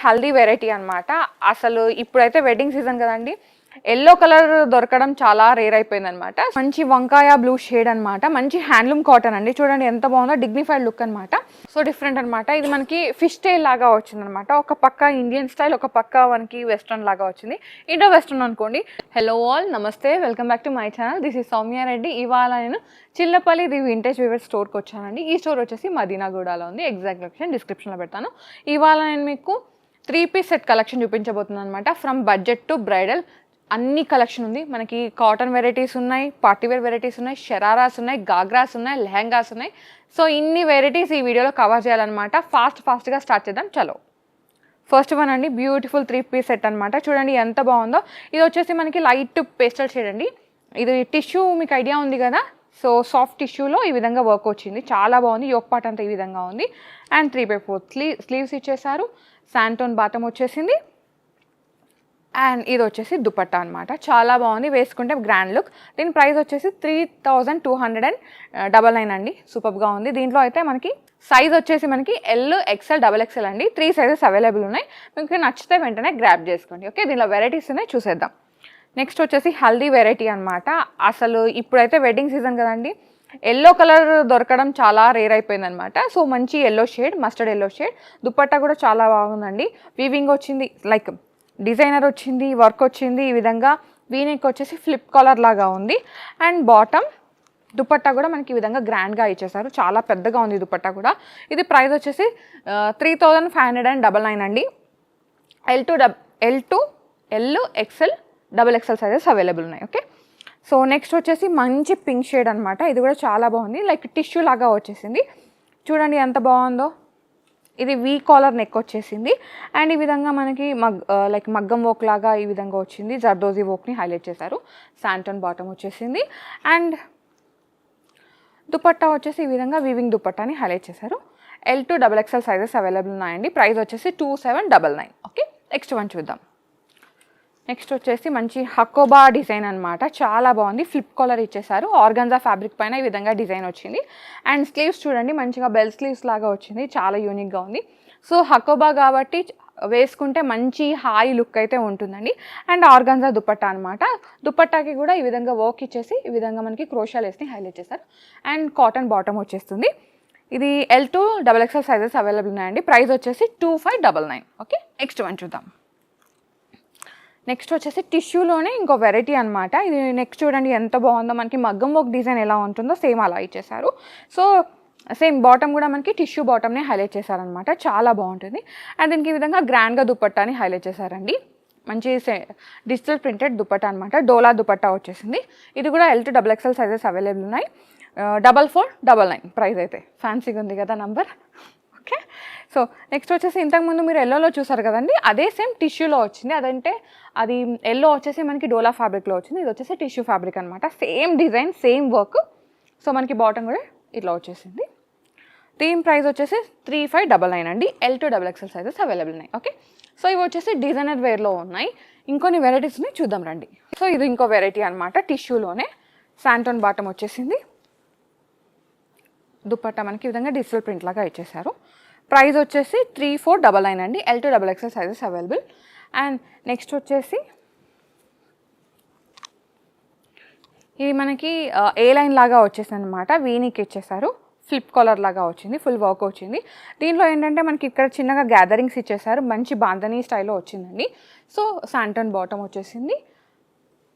Haldi variety అన్నమాట. అసలు ఇప్పుడైతే వెడ్డింగ్ సీజన్ కదండి, ఎల్లో కలర్ దొరకడం చాలా రేర్ అయిపోయింది అనమాట. మంచి వంకాయ బ్లూ షేడ్ అనమాట, మంచి హ్యాండ్లూమ్ కాటన్ అండి. చూడండి ఎంత బాగుందో, డిగ్నిఫైడ్ లుక్ అనమాట. సో డిఫరెంట్ అనమాట. ఇది మనకి ఫిష్ స్టైల్ లాగా వచ్చింది అనమాట. ఒక పక్క ఇండియన్ స్టైల్, ఒక పక్క మనకి వెస్ట్రన్ లాగా వచ్చింది. ఇండో వెస్ట్రన్ అనుకోండి. హలో ఆల్, నమస్తే, welcome back to my channel. This is Soumya Reddy. ఇవాళ నేను చిల్లపల్లి ది వింటేజ్ వీవర్ స్టోర్కి వచ్చానండి. ఈ స్టోర్ వచ్చేసి మదీనాగూడలో ఉంది. ఎగ్జాక్ట్ లొకేషన్ డిస్క్రిప్షన్లో పెడతాను. ఇవాళ నేను మీకు 3-piece సెట్ కలెక్షన్ చూపించబోతున్నాను అనమాట. ఫ్రమ్ బడ్జెట్ టు బ్రైడల్ అన్ని కలెక్షన్ ఉంది. మనకి కాటన్ వెరైటీస్ ఉన్నాయి, పార్టీవేర్ వెరైటీస్ ఉన్నాయి, షరారాస్ ఉన్నాయి, గాగ్రాస్ ఉన్నాయి, లెహంగాస్ ఉన్నాయి. సో ఇన్ని వెరైటీస్ ఈ వీడియోలో కవర్ చేయాలన్నమాట. ఫాస్ట్గా స్టార్ట్ చేద్దాం. చలో, ఫస్ట్ వన్ అండి, బ్యూటిఫుల్ 3-piece సెట్ అనమాట. చూడండి ఎంత బాగుందో. ఇది వచ్చేసి మనకి లైట్ పేస్టల్ షేడ్ అండి. ఇది టిష్యూ మీకు ఐడియా ఉంది కదా. సో సాఫ్ట్ టిష్యూలో ఈ విధంగా వర్క్ వచ్చింది, చాలా బాగుంది. యోక్ పార్ట్ అంతా ఈ విధంగా ఉంది. అండ్ 3/4 స్లీవ్స్ ఇచ్చేసారు. శాంటోన్ బాటమ్ వచ్చేసింది. అండ్ ఇది వచ్చేసి దుపట్టా అనమాట. చాలా బాగుంది, వేసుకుంటే గ్రాండ్ లుక్. దీని ప్రైస్ వచ్చేసి 3299 అండి. సూపర్గా ఉంది. దీంట్లో అయితే మనకి సైజ్ వచ్చేసి మనకి ఎల్, ఎక్సెల్, XXL అండి. 3 సైజెస్ అవైలబుల్ ఉన్నాయి. మీకు నచ్చితే వెంటనే గ్రాబ్ చేసుకోండి. ఓకే, దీనిలో వెరైటీస్ ఉన్నాయి, చూసేద్దాం. నెక్స్ట్ వచ్చేసి హల్దీ వెరైటీ అనమాట. అసలు ఇప్పుడైతే వెడ్డింగ్ సీజన్ కదండి, ఎల్లో కలర్ దొరకడం చాలా రేర్ అయిపోయింది అనమాట. సో మంచి yellow shade, mustard yellow shade. Dupatta కూడా చాలా బాగుందండి. వీవింగ్ వచ్చింది, లైక్ డిజైనర్ వచ్చింది, వర్క్ వచ్చింది. ఈ విధంగా వీనెక్ వచ్చేసి ఫ్లిప్ కాలర్ లాగా ఉంది. అండ్ బాటమ్ దుపట్టా కూడా మనకి ఈ విధంగా గ్రాండ్గా ఇచ్చేసారు. చాలా పెద్దగా ఉంది దుపట్టా కూడా. ఇది ప్రైస్ వచ్చేసి 3599 అండి. L, XL, XXL sizes available ఉన్నాయి. ఓకే, సో నెక్స్ట్ వచ్చేసి మంచి పింక్ షేడ్ అనమాట. ఇది కూడా చాలా బాగుంది, లైక్ టిష్యూ లాగా వచ్చేసింది. చూడండి ఎంత బాగుందో. ఇది వీ కాలర్ నెక్ వచ్చేసింది. అండ్ ఈ విధంగా మనకి లైక్ మగ్గం వర్క్ లాగా ఈ విధంగా వచ్చింది. జర్దోజీ వర్క్ని హైలైట్ చేశారు. శాంటోన్ బాటమ్ వచ్చేసింది. అండ్ దుపట్టా వచ్చేసి ఈ విధంగా వీవింగ్ దుపట్టాని హైలైట్ చేశారు. L to XXL sizes available ఉన్నాయండి. ప్రైస్ వచ్చేసి 2799. ఓకే, నెక్స్ట్ వన్ చూద్దాం. నెక్స్ట్ వచ్చేసి మంచి హకోబా డిజైన్ అనమాట. చాలా బాగుంది. ఫ్లిప్ కాలర్ ఇచ్చేసారు. ఆర్గాన్జా ఫ్యాబ్రిక్ పైన ఈ విధంగా డిజైన్ వచ్చింది. అండ్ స్లీవ్స్ చూడండి, మంచిగా బెల్ స్లీవ్స్ లాగా వచ్చింది. చాలా యూనిక్గా ఉంది. సో హకోబా కాబట్టి వేసుకుంటే మంచి హాయి లుక్ అయితే ఉంటుందండి. అండ్ ఆర్గాన్జా దుపట్టా అనమాట. దుపట్టాకి కూడా ఈ విధంగా వర్క్ ఇచ్చేసి ఈ విధంగా మనకి క్రోషా లేస్ని హైలైట్ చేశారు. అండ్ కాటన్ బాటమ్ వచ్చేస్తుంది. ఇది L to XXL sizes available ఉన్నాయండి. ప్రైస్ వచ్చేసి 2599. ఓకే, నెక్స్ట్ వన్ చూద్దాం. నెక్స్ట్ వచ్చేసి టిష్యూలోనే ఇంకో వెరైటీ అనమాట. ఇది నెక్స్ట్ చూడండి ఎంత బాగుందో. మనకి మగ్గం వర్క్ డిజైన్ ఎలా ఉంటుందో సేమ్ అలా ఇచ్చేసారు. సో సేమ్ బాటమ్ కూడా మనకి టిష్యూ బాటమ్ని హైలైట్ చేశారనమాట. చాలా బాగుంటుంది. అండ్ దీనికి ఈ విధంగా గ్రాండ్గా దుపట్టాని హైలైట్ చేశారండి. మంచి డిజిటల్ ప్రింటెడ్ దుపట్టా అనమాట. డోలా దుపట్టా వచ్చేసింది. ఇది కూడా L to XXL sizes available ఉన్నాయి. 4499 ప్రైస్. అయితే ఫ్యాన్సీగా ఉంది కదా నంబర్. ఓకే, సో నెక్స్ట్ వచ్చేసి ఇంతకుముందు మీరు ఎల్లోలో చూసారు కదండి, అదే సేమ్ టిష్యూలో వచ్చింది. అదంటే అది ఎల్లో వచ్చేసి మనకి డోలా ఫ్యాబ్రిక్లో వచ్చింది. ఇది వచ్చేసి టిష్యూ ఫ్యాబ్రిక్ అనమాట. Same design, same work. So మనకి బాటమ్ కూడా ఇట్లా వచ్చేసింది. దీని ప్రైస్ వచ్చేసి 3599 అండి. L to XXL sizes available ఉన్నాయి. ఓకే, సో ఇవి వచ్చేసి డిజైనర్ వేర్లో ఉన్నాయి. ఇంకొన్ని వెరైటీస్ని చూద్దాం రండి. సో ఇది ఇంకో వెరైటీ అనమాట. టిష్యూలోనే శాంటోన్ బాటమ్ వచ్చేసింది. దుపట్టా మనకి ఈ విధంగా డిజిటల్ ప్రింట్ లాగా ఇచ్చేసారు. ప్రైస్ వచ్చేసి 3499 అండి. L to XXL sizes available. And next వచ్చేసి ఇది మనకి ఏ లైన్ లాగా వచ్చేసింది అనమాట. వీనికి ఇచ్చేసారు. ఫ్లిప్ కాలర్ లాగా వచ్చింది. ఫుల్ వర్క్ వచ్చింది. దీంట్లో ఏంటంటే మనకి ఇక్కడ చిన్నగా గ్యాదరింగ్స్ ఇచ్చేసారు. మంచి బాంధనీ స్టైల్లో వచ్చిందండి. సో శాంటోన్ బాటమ్ వచ్చేసింది.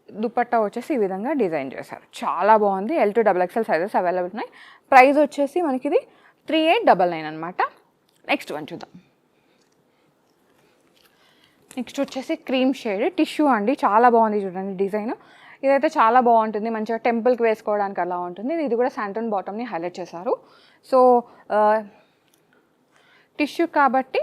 దుపట్టా వచ్చేసి ఈ విధంగా డిజైన్ చేశారు. చాలా బాగుంది. L to XXL sizes available ఉన్నాయి. ప్రైస్ వచ్చేసి మనకి ఇది 3899 అనమాట. నెక్స్ట్ వన్ చూద్దాం. నెక్స్ట్ వచ్చేసి క్రీమ్ షేడ్ టిష్యూ అండి. చాలా బాగుంది చూడండి డిజైన్. ఇదైతే చాలా బాగుంటుంది, మంచిగా టెంపుల్కి వేసుకోవడానికి అలా ఉంటుంది. ఇది కూడా శాంటోన్ బాటమ్ని హైలైట్ చేశారు. సో టిష్యూ కాబట్టి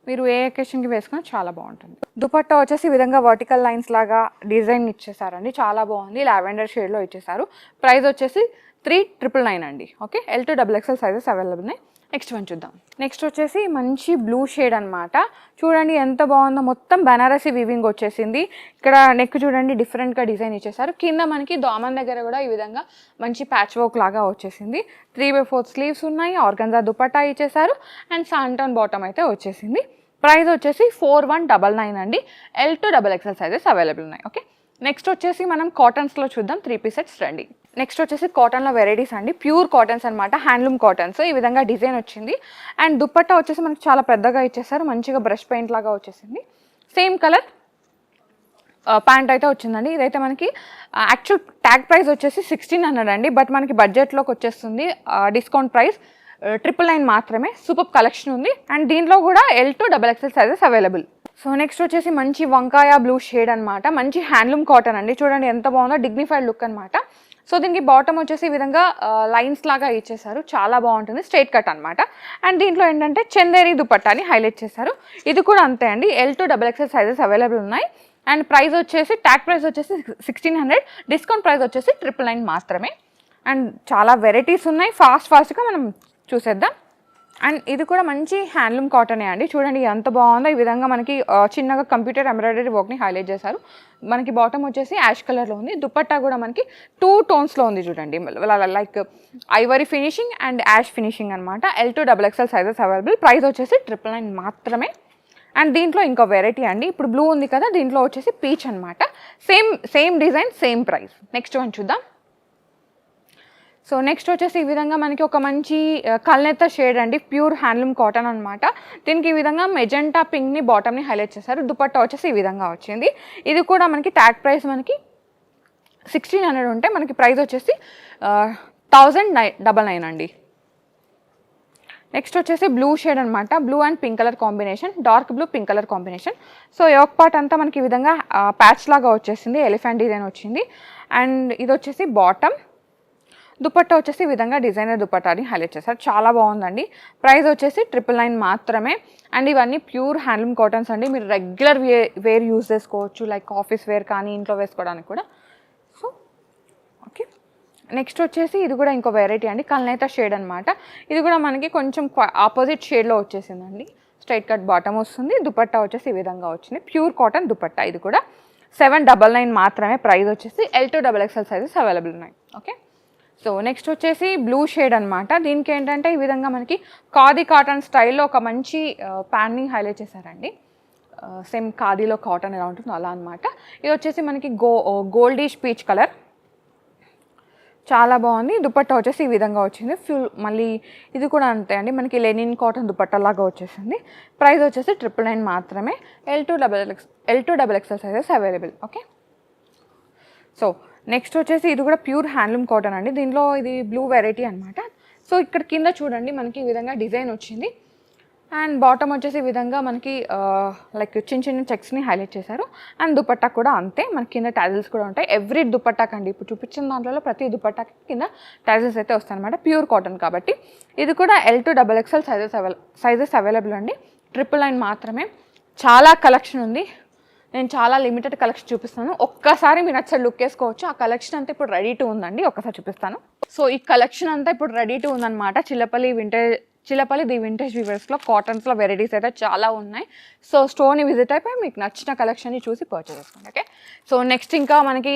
మీరు ఏ అకేషన్కి వేసుకున్నా చాలా బాగుంటుంది. దుపట్టా వచ్చేసి ఈ విధంగా వర్టికల్ లైన్స్ లాగా డిజైన్ ఇచ్చేసారండి. చాలా బాగుంది. లావెండర్ షేడ్లో ఇచ్చేసారు. ప్రైస్ వచ్చేసి 3999 అండి. Okay, L to XXL sizes available ఉన్నాయి. నెక్స్ట్ వన్ చూద్దాం. నెక్స్ట్ వచ్చేసి మంచి బ్లూ షేడ్ అనమాట. చూడండి ఎంత బాగుందో. మొత్తం బనారసి వీవింగ్ వచ్చేసింది. ఇక్కడ నెక్ చూడండి డిఫరెంట్గా డిజైన్ ఇచ్చేసారు. కింద మనకి దామన్ దగ్గర కూడా ఈ విధంగా మంచి ప్యాచ్ వర్క్ లాగా వచ్చేసింది. 3/4 స్లీవ్స్ ఉన్నాయి. ఆర్గన్జా దుపట్టా ఇచ్చేసారు. అండ్ శాంటోన్ బాటమ్ అయితే వచ్చేసింది. ప్రైస్ వచ్చేసి 4199 అండి. L2XXL సైజెస్ అవైలబుల్ ఉన్నాయి. ఓకే, నెక్స్ట్ వచ్చేసి మనం కాటన్స్లో చూద్దాం. 3 పీస్ సెట్స్ రండి. నెక్స్ట్ వచ్చేసి కాటన్లో వెరైటీస్ అండి. ప్యూర్ కాటన్స్ అనమాట, హ్యాండ్లూమ్ కాటన్స్. ఈ విధంగా డిజైన్ వచ్చింది. అండ్ దుపట్టా వచ్చేసి మనకి చాలా పెద్దగా ఇచ్చేసారు, మంచిగా బ్రష్ పెయింట్ లాగా వచ్చేసింది. సేమ్ కలర్ ప్యాంట్ అయితే వచ్చిందండి. ఇదైతే మనకి యాక్చువల్ ట్యాగ్ ప్రైస్ వచ్చేసి 1600 అండి, బట్ మనకి బడ్జెట్లోకి వచ్చేస్తుంది. డిస్కౌంట్ ప్రైస్ 999 మాత్రమే. సూపర్ కలెక్షన్ ఉంది. అండ్ దీంట్లో కూడా L2XXL sizes available. So next వచ్చేసి మంచి వంకాయ బ్లూ షేడ్ అనమాట, మంచి హ్యాండ్లూమ్ కాటన్ అండి. చూడండి ఎంత బాగుందో, డిగ్నిఫైడ్ లుక్ అనమాట. సో దీనికి బాటమ్ వచ్చేసి ఈ విధంగా లైన్స్ లాగా ఇచ్చేసారు, చాలా బాగుంటుంది. స్ట్రైట్ కట్ అనమాట. అండ్ దీంట్లో ఏంటంటే చందేరి దుపట్టాని హైలైట్ చేశారు. ఇది కూడా అంతే అండి. L2XXL సైజెస్ అవైలబుల్ ఉన్నాయి. అండ్ ప్రైస్ వచ్చేసి ట్యాగ్ ప్రైస్ వచ్చేసి 1600, డిస్కౌంట్ ప్రైస్ వచ్చేసి 999 మాత్రమే. అండ్ చాలా వెరైటీస్ ఉన్నాయి, ఫాస్ట్గా మనం చూసేద్దాం. అండ్ ఇది కూడా మంచి హ్యాండ్లూమ్ కాటనే అండి. చూడండి ఎంత బాగుందో. ఈ విధంగా మనకి చిన్నగా కంప్యూటర్ ఎంబ్రాయిడరీ వర్క్ని హైలైట్ చేశారు. మనకి బాటమ్ వచ్చేసి యాష్ కలర్లో ఉంది. దుపట్టా కూడా మనకి 2 టోన్స్లో ఉంది. చూడండి like ivory finishing and ash finishing అనమాట. L2XXL sizes available. ప్రైస్ వచ్చేసి 999 మాత్రమే. అండ్ దీంట్లో ఇంకో వెరైటీ అండి. ఇప్పుడు బ్లూ ఉంది కదా, దీంట్లో వచ్చేసి పీచ్ అనమాట. Same design, same price. Next one చూద్దాం. సో నెక్స్ట్ వచ్చేసి ఈ విధంగా మనకి ఒక మంచి కల్నేత షేడ్ అండి, ప్యూర్ హ్యాండ్లూమ్ కాటన్ అనమాట. దీనికి ఈ విధంగా మెజెంటా పింక్ని బాటమ్ని హైలైట్ చేశారు. దుపట్టా వచ్చేసి ఈ విధంగా వచ్చింది. ఇది కూడా మనకి ట్యాగ్ ప్రైస్ మనకి 1600 ఉంటే మనకి ప్రైస్ వచ్చేసి 1999 అండి. నెక్స్ట్ వచ్చేసి బ్లూ షేడ్ అనమాట, blue and pink colour combination, dark blue pink colour combination. So yoke part అంతా మనకి ఈ విధంగా ప్యాచ్ లాగా వచ్చేసింది, ఎలిఫెంట్ డిజైన్ వచ్చింది. అండ్ ఇది వచ్చేసి బాటమ్. దుపట్టా వచ్చేసి ఈ విధంగా డిజైనర్ దుపట్టాని హైలైట్ చేశారు, చాలా బాగుందండి. ప్రైస్ వచ్చేసి 999 మాత్రమే. అండ్ ఇవన్నీ ప్యూర్ హ్యాండ్లూమ్ కాటన్స్ అండి. మీరు రెగ్యులర్ వేర్ యూజ్ చేసుకోవచ్చు, లైక్ ఆఫీస్ వేర్ కానీ ఇంట్లో వేసుకోవడానికి కూడా. సో ఓకే, నెక్స్ట్ వచ్చేసి ఇది కూడా ఇంకో వెరైటీ అండి, కల్నేత షేడ్ అనమాట. ఇది కూడా మనకి కొంచెం ఆపోజిట్ షేడ్లో వచ్చేసిందండి. స్ట్రైట్ కట్ బాటమ్ వస్తుంది. దుపట్టా వచ్చేసి ఈ విధంగా వచ్చింది, ప్యూర్ కాటన్ దుపట్టా. ఇది కూడా 799 మాత్రమే. ప్రైస్ వచ్చేసి L2XXL సైజెస్ అవైలబుల్ ఉన్నాయి. ఓకే, సో నెక్స్ట్ వచ్చేసి బ్లూ షేడ్ అనమాట. దీనికి ఏంటంటే ఈ విధంగా మనకి ఖాదీ కాటన్ స్టైల్లో ఒక మంచి ప్యాన్ని హైలైట్ చేశారండి. సేమ్ ఖాదీలో కాటన్ ఎలా ఉంటుందో అలా అనమాట. ఇది వచ్చేసి మనకి గోల్డిష్ పీచ్ కలర్, చాలా బాగుంది. దుపట్టా వచ్చేసి ఈ విధంగా వచ్చింది. మళ్ళీ ఇది కూడా అంతే అండి, మనకి లెనిన్ కాటన్ దుపట్టా లాగా వచ్చేసింది. ప్రైస్ వచ్చేసి 999 మాత్రమే. L2XXL sizes available. Okay, so next వచ్చేసి ఇది కూడా ప్యూర్ హ్యాండ్లూమ్ కాటన్ అండి. దీనిలో ఇది బ్లూ వెరైటీ అనమాట. సో ఇక్కడ కింద చూడండి మనకి ఈ విధంగా డిజైన్ వచ్చింది. అండ్ బాటమ్ వచ్చేసి ఈ విధంగా మనకి లైక్ చిన్న చెక్స్ని హైలైట్ చేశారు. అండ్ దుపట్టా కూడా అంతే, మనకి కింద టాజిల్స్ కూడా ఉంటాయి. ఎవ్రీ దుపట్టాకి అండి, ఇప్పుడు చూపించిన దాంట్లో ప్రతి దుపట్టాకి కింద టాజిల్స్ అయితే వస్తాయి అనమాట, ప్యూర్ కాటన్ కాబట్టి. ఇది కూడా L2XXL సైజెస్ అవైలబుల్ అండి. 999 మాత్రమే. చాలా కలెక్షన్ ఉంది, నేను చాలా లిమిటెడ్ కలెక్షన్ చూపిస్తాను. ఒక్కసారి మీరు నచ్చ లుక్ వేసుకోవచ్చు. ఆ కలెక్షన్ అంతా ఇప్పుడు రెడీ టు ఉందండి, ఒక్కసారి చూపిస్తాను. సో ఈ కలెక్షన్ అంతా ఇప్పుడు రెడీ టు ఉందన్నమాట. చిల్లపల్లి ది వింటేజ్ వీవర్స్లో కాటన్స్లో వెరైటీస్ అయితే చాలా ఉన్నాయి. సో స్టోర్ని విజిట్ అయిపోయి మీకు నచ్చిన కలెక్షన్ని చూసి పర్చేస్ చేసుకోండి. ఓకే, సో నెక్స్ట్ ఇంకా మనకి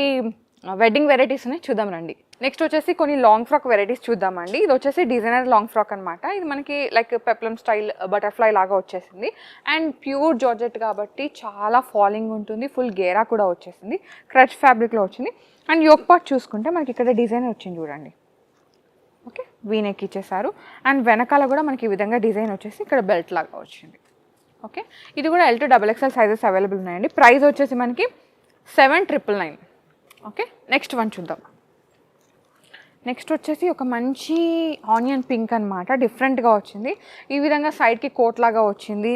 వెడ్డింగ్ వెరైటీస్ ఉన్నాయి, చూద్దాం రండి. నెక్స్ట్ వచ్చేసి కొన్ని లాంగ్ ఫ్రాక్ వెరైటీస్ చూద్దామండి. ఇది వచ్చేసి డిజైనర్ లాంగ్ ఫ్రాక్ అనమాట. ఇది మనకి లైక్ పెప్లమ్ స్టైల్ బటర్ఫ్లై లాగా వచ్చేసింది. అండ్ ప్యూర్ జార్జెట్ కాబట్టి చాలా ఫాలింగ్ ఉంటుంది. ఫుల్ గేరా కూడా వచ్చేసింది, క్రచ్ ఫ్యాబ్రిక్లో వచ్చింది. అండ్ యోక్ పార్ట్ చూసుకుంటే మనకి ఇక్కడ డిజైన్ వచ్చింది చూడండి. ఓకే, వీనెక్ ఇచ్చేసారు. అండ్ వెనకాల కూడా మనకి ఈ విధంగా డిజైన్ వచ్చేసి ఇక్కడ బెల్ట్ లాగా వచ్చింది. ఓకే, ఇది కూడా L2XXL సైజెస్ అవైలబుల్ ఉన్నాయండి. ప్రైస్ వచ్చేసి మనకి 799. ఓకే, నెక్స్ట్ వన్ చూద్దాం. నెక్స్ట్ వచ్చేసి ఒక మంచి ఆనియన్ పింక్ అనమాట, డిఫరెంట్గా వచ్చింది. ఈ విధంగా సైడ్కి కోట్ లాగా వచ్చింది,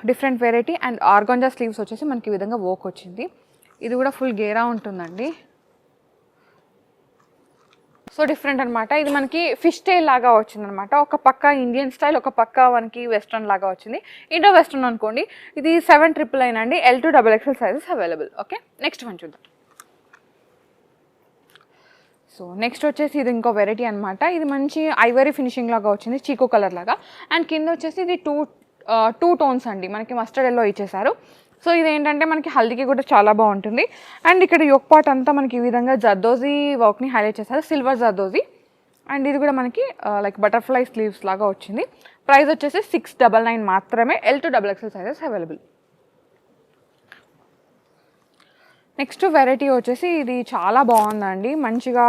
different variety. And organza sleeves వచ్చేసి మనకి ఈ విధంగా వర్క్ వచ్చింది. ఇది కూడా ఫుల్ గేరా ఉంటుందండి. సో డిఫరెంట్ అనమాట. ఇది మనకి ఫిష్ టైల్ లాగా వచ్చింది అనమాట. ఒక పక్క ఇండియన్ స్టైల్, ఒక పక్క మనకి వెస్ట్రన్ లాగా వచ్చింది. ఇండో వెస్ట్రన్ అనుకోండి. ఇది 799 అండి. L2XXL sizes available. Okay, next one చూద్దాం. సో నెక్స్ట్ వచ్చేసి ఇది ఇంకో వెరైటీ అనమాట. ఇది మంచి ఐవరీ ఫినిషింగ్ లాగా వచ్చింది, చీకో కలర్ లాగా. అండ్ కింద వచ్చేసి ఇది టూ టోన్స్ అండి, మనకి మస్టర్డ్ ఎల్లో ఇచ్చేసారు. సో ఇది ఏంటంటే మనకి హల్దీకి కూడా చాలా బాగుంటుంది. అండ్ ఇక్కడ యోక్ పార్ట్ అంతా మనకి ఈ విధంగా జర్దోజీ వర్క్ని హైలైట్ చేశారు, సిల్వర్ జర్దోజీ. అండ్ ఇది కూడా మనకి లైక్ బటర్ఫ్లై స్లీవ్స్ లాగా వచ్చింది. ప్రైస్ వచ్చేసి 699 మాత్రమే. L to XXL sizes available. Next variety వచ్చేసి ఇది చాలా బాగుందండి, మంచిగా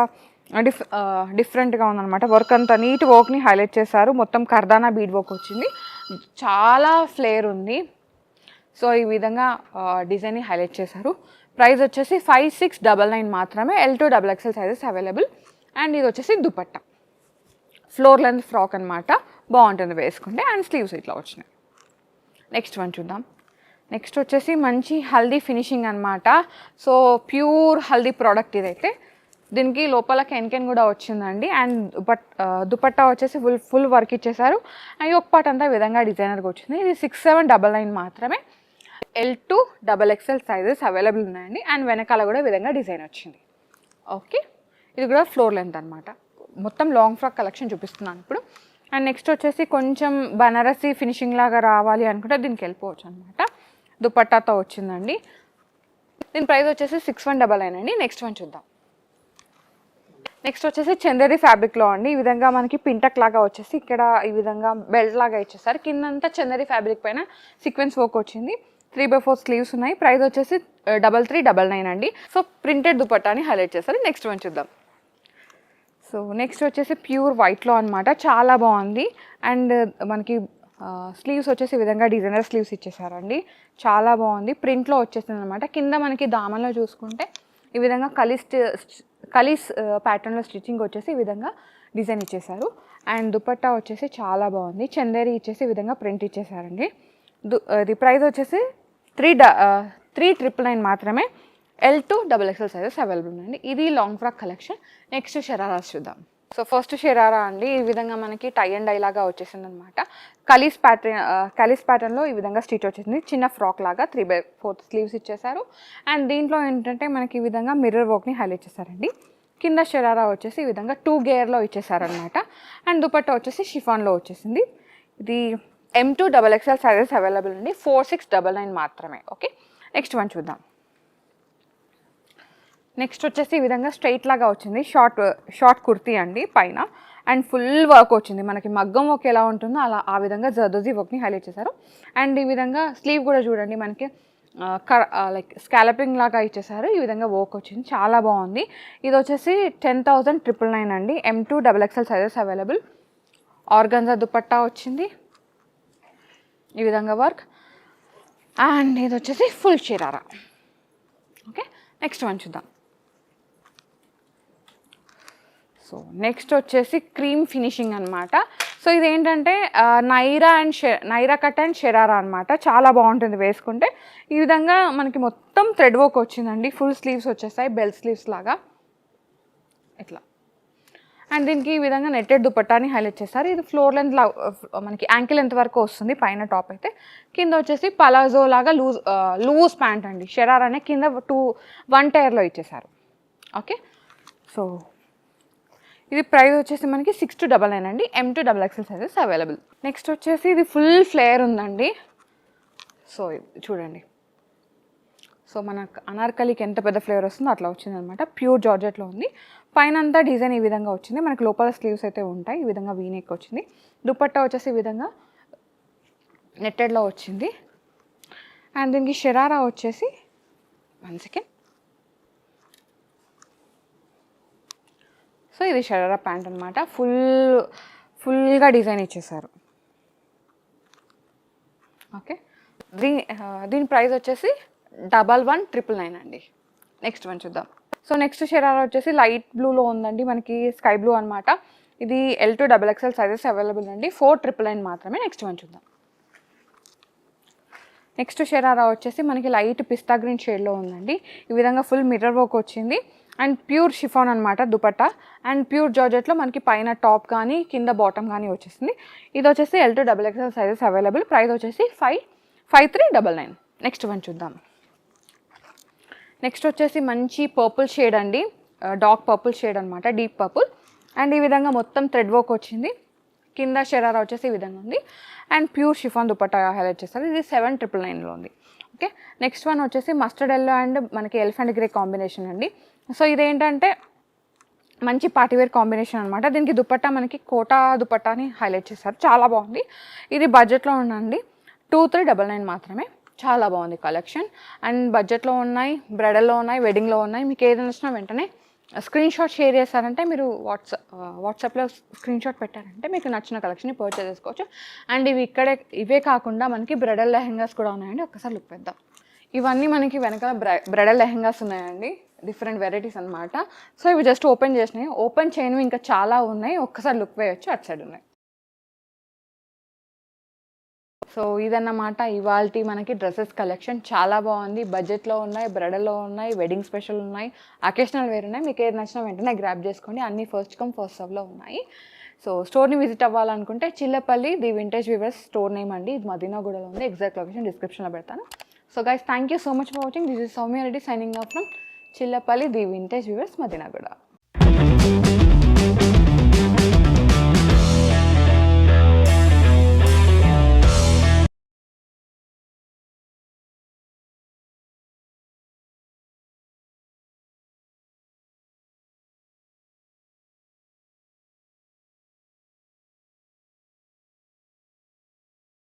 డిఫరెంట్గా ఉందన్నమాట. వర్క్ అంతా నీట్ వర్క్ని హైలైట్ చేశారు. మొత్తం కర్దానా బీడ్ వర్క్ వచ్చింది, చాలా ఫ్లేర్ ఉంది. సో ఈ విధంగా డిజైన్ని హైలైట్ చేశారు. ప్రైస్ వచ్చేసి 5699 మాత్రమే. L to XXL sizes available. And ఇది వచ్చేసి దుపట్టా, ఫ్లోర్ లెంత్ ఫ్రాక్ అనమాట, బాగుంటుంది వేసుకుంటే. అండ్ స్లీవ్స్ ఇట్లా వచ్చినాయి. నెక్స్ట్ వన్ చూద్దాం. నెక్స్ట్ వచ్చేసి మంచి హల్దీ ఫినిషింగ్ అనమాట. సో ప్యూర్ హల్దీ ప్రోడక్ట్ ఇదైతే. దీనికి లోపల కెన్ కూడా వచ్చిందండి. అండ్ దుపట్టా వచ్చేసి ఫుల్ వర్క్ ఇచ్చేసారు. అండ్ ఒక పార్ట్ అంతా విధంగా డిజైనర్గా వచ్చింది. ఇది 6799 మాత్రమే. L to XXL sizes available ఉన్నాయండి. అండ్ వెనకాల కూడా విధంగా డిజైన్ వచ్చింది. ఓకే, ఇది కూడా ఫ్లోర్ లెంత్ అనమాట. మొత్తం లాంగ్ ఫ్రాక్ కలెక్షన్ చూపిస్తున్నాను ఇప్పుడు. అండ్ నెక్స్ట్ వచ్చేసి కొంచెం బనారసీ ఫినిషింగ్ లాగా రావాలి అనుకుంటే దీనికి వెళ్ళిపోవచ్చు అనమాట. దుపట్టాతో వచ్చిందండి. దీని ప్రైస్ వచ్చేసి 6199 అండి. నెక్స్ట్ వన్ చూద్దాం. నెక్స్ట్ వచ్చేసి చందేరి ఫ్యాబ్రిక్లో అండి. ఈ విధంగా మనకి పింటక్ లాగా వచ్చేసి ఇక్కడ ఈ విధంగా బెల్ట్ లాగా ఇచ్చేసారు. కిందంతా చందేరి ఫ్యాబ్రిక్ పైన సీక్వెన్స్ వర్క్ వచ్చింది. 3/4 స్లీవ్స్ ఉన్నాయి. ప్రైస్ వచ్చేసి 3399 అండి. సో ప్రింటెడ్ దుపట్టాని హైలైట్ చేస్తారు. నెక్స్ట్ వన్ చూద్దాం. సో నెక్స్ట్ వచ్చేసి ప్యూర్ వైట్లో అనమాట, చాలా బాగుంది. అండ్ మనకి స్లీవ్స్ వచ్చేసి ఈ విధంగా డిజైనర్ స్లీవ్స్ ఇచ్చేసారండి, చాలా బాగుంది. ప్రింట్లో వచ్చేసింది అనమాట. కింద మనకి దామన్లో చూసుకుంటే ఈ విధంగా కలీస్ ప్యాటర్న్లో స్టిచ్చింగ్ వచ్చేసి ఈ విధంగా డిజైన్ ఇచ్చేసారు. అండ్ దుపట్టా వచ్చేసి చాలా బాగుంది. చందేరి ఇచ్చేసి ఈ విధంగా ప్రింట్ ఇచ్చేసారండి. ఇది ప్రైస్ వచ్చేసి 3999 మాత్రమే. L to XXL sizes available ఉందండి. ఇది long frock collection. Next shararas చూద్దాం. సో ఫస్ట్ షరారా అండి, ఈ విధంగా మనకి టై అండ్ డై లాగా వచ్చేసింది అనమాట. కలీస్ ప్యాటర్న్లో ఈ విధంగా స్టిచ్ వచ్చేసింది. చిన్న ఫ్రాక్ లాగా 3/4 స్లీవ్స్ ఇచ్చేసారు. అండ్ దీంట్లో ఏంటంటే మనకి ఈ విధంగా మిర్రర్ వర్క్ని హైలైట్ చేశారండి. కింద షరారా వచ్చేసి ఈ విధంగా 2 గేర్లో ఇచ్చేసారనమాట. అండ్ దుపట్టా వచ్చేసి షిఫాన్లో వచ్చేసింది. ఇది M to XXL sizes available అండి. 4699 మాత్రమే. ఓకే, నెక్స్ట్ వన్ చూద్దాం. నెక్స్ట్ వచ్చేసి ఈ విధంగా స్ట్రైట్ లాగా వచ్చింది. షార్ట్ కుర్తీ అండి పైన. అండ్ ఫుల్ వర్క్ వచ్చింది. మనకి మగ్గం వర్క్ ఎలా ఉంటుందో అలా ఆ విధంగా జర్దోజీ వర్క్ని హైలైట్ చేశారు. అండ్ ఈ విధంగా స్లీవ్ కూడా చూడండి, మనకి లైక్ స్కాలపింగ్ లాగా ఇచ్చేసారు. ఈ విధంగా వర్క్ వచ్చింది, చాలా బాగుంది. ఇది వచ్చేసి 10,999 అండి. M to XXL sizes available. Organza dupatta వచ్చింది, ఈ విధంగా వర్క్. అండ్ ఇది వచ్చేసి full sharara. Okay, next one చూద్దాం. సో నెక్స్ట్ వచ్చేసి క్రీమ్ ఫినిషింగ్ అనమాట. సో ఇదేంటంటే నైరా కట్ అండ్ షరారా అనమాట, చాలా బాగుంటుంది వేసుకుంటే. ఈ విధంగా మనకి మొత్తం థ్రెడ్ వర్క్ వచ్చిందండి. ఫుల్ స్లీవ్స్ వచ్చేస్తాయి, బెల్ స్లీవ్స్ లాగా ఇట్లా. అండ్ దీనికి ఈ విధంగా నెట్టెడ్ దుపట్టాని హైలైట్ చేస్తారు. ఇది ఫ్లోర్ లెంత్ మనకి యాంకిల్ లెంత్ వరకు వస్తుంది పైన టాప్ అయితే. కింద వచ్చేసి పలాజో లాగా లూజ్ ప్యాంట్ అండి. షరారానే కింద 1 టైర్లో ఇచ్చేసారు. ఓకే, సో ఇది ప్రైస్ వచ్చేసి మనకి 6299 అండి. M to XXL sizes available. Next వచ్చేసి ఇది ఫుల్ ఫ్లేర్ ఉందండి. సో చూడండి, సో మన అనార్కలికి ఎంత పెద్ద ఫ్లేవర్ వస్తుందో అట్లా వచ్చింది అనమాట. ప్యూర్ జార్జెట్లో ఉంది. పైన అంతా డిజైన్ ఈ విధంగా వచ్చింది. మనకి లోపల స్లీవ్స్ అయితే ఉంటాయి. ఈ విధంగా వీనెక్ వచ్చింది. దుపట్టా వచ్చేసి ఈ విధంగా నెట్టెడ్లో వచ్చింది. అండ్ దీనికి షరారా వచ్చేసి 1 సెకండ్. సో ఇది షరారా ప్యాంట్ అనమాట. ఫుల్గా డిజైన్ ఇచ్చేసారు. ఓకే, దీని ప్రైస్ వచ్చేసి 11,999 అండి. నెక్స్ట్ వన్ చూద్దాం. సో నెక్స్ట్ షరారా వచ్చేసి లైట్ బ్లూలో ఉందండి, మనకి స్కై బ్లూ అనమాట. ఇది L to XXL sizes available అండి. 4,999 మాత్రమే. నెక్స్ట్ వన్ చూద్దాం. నెక్స్ట్ షరారా వచ్చేసి మనకి లైట్ పిస్తా గ్రీన్ షేడ్లో ఉందండి. ఈ విధంగా ఫుల్ మిర్రర్ వర్క్ వచ్చింది. అండ్ ప్యూర్ షిఫాన్ అనమాట దుపట్టా. అండ్ ప్యూర్ జార్జెట్లో మనకి పైన టాప్ కానీ కింద బాటమ్ కానీ వచ్చేసింది. ఇది వచ్చేసి L to XXL sizes available. Price వచ్చేసి 5399. నెక్స్ట్ వన్ చూద్దాం. నెక్స్ట్ వచ్చేసి మంచి పర్పుల్ షేడ్ అండి, డార్క్ పర్పుల్ షేడ్ అనమాట, డీప్ పర్పుల్. అండ్ ఈ విధంగా మొత్తం థ్రెడ్ వర్క్ వచ్చింది. కింద షరారా వచ్చేసి ఈ విధంగా ఉంది. And pure chiffon dupatta highlight చేస్తారు. ఇది 7,999లో ఉంది. ఓకే, నెక్స్ట్ వన్ వచ్చేసి మస్టర్డ్ ఎల్లో అండ్ మనకి ఎలిఫెంట్ గ్రే కాంబినేషన్ అండి. సో ఇదేంటంటే మంచి పార్టీవేర్ కాంబినేషన్ అనమాట. దీనికి దుపట్టా మనకి కోటా దుపట్టాని హైలైట్ చేశారు, చాలా బాగుంది. ఇది బడ్జెట్లో ఉండండి, 2399 మాత్రమే. చాలా బాగుంది కలెక్షన్. అండ్ బడ్జెట్లో ఉన్నాయి, బ్రైడల్లో ఉన్నాయి, వెడ్డింగ్లో ఉన్నాయి. మీకు ఏది నచ్చినా వెంటనే స్క్రీన్ షాట్ షేర్ చేశారంటే మీరు వాట్సాప్లో స్క్రీన్ షాట్ పెట్టారంటే మీకు నచ్చిన కలెక్షన్ని పర్చేస్ చేసుకోవచ్చు. అండ్ ఇవే కాకుండా మనకి బ్రైడల్ లెహెంగాస్ కూడా ఉన్నాయండి. ఒక్కసారి లుక్ పెద్దాం. ఇవన్నీ మనకి వెనకాల బ్రైడల్ లెహెంగాస్ ఉన్నాయండి, డిఫరెంట్ వెరైటీస్ అనమాట. సో ఇవి జస్ట్ ఓపెన్ చేసినాయి, ఓపెన్ చేయను ఇంకా చాలా ఉన్నాయి. ఒక్కసారి లుక్ వేయచ్చు, అటు సైడ్ ఉన్నాయి. సో ఇదన్నమాట ఇవాల్టి మనకి డ్రెస్సెస్ కలెక్షన్. చాలా బాగుంది, బడ్జెట్లో ఉన్నాయి, బ్రైడల్లో ఉన్నాయి, వెడ్డింగ్ స్పెషల్ ఉన్నాయి, అకేషనల్ వేర్ ఉన్నాయి. మీకు ఏది నచ్చినా వెంటనే గ్రాప్ చేసుకోండి. అన్నీ ఫస్ట్ కమ్ ఫస్ట్ సర్వ్లో ఉన్నాయి. సో స్టోర్ని విజిట్ అవ్వాలనుకుంటే Chillapalli the vintage weavers store name అండి. ఇది మదీనాగూడలో ఉంది. ఎగ్జాక్ట్ లొకేషన్ డిస్క్రిప్షన్లో పెడతాను. So guys, thank you so much for watching. This is Soumya Reddy signing off from Chillapalli, the Vintage Weavers, Madinaguda.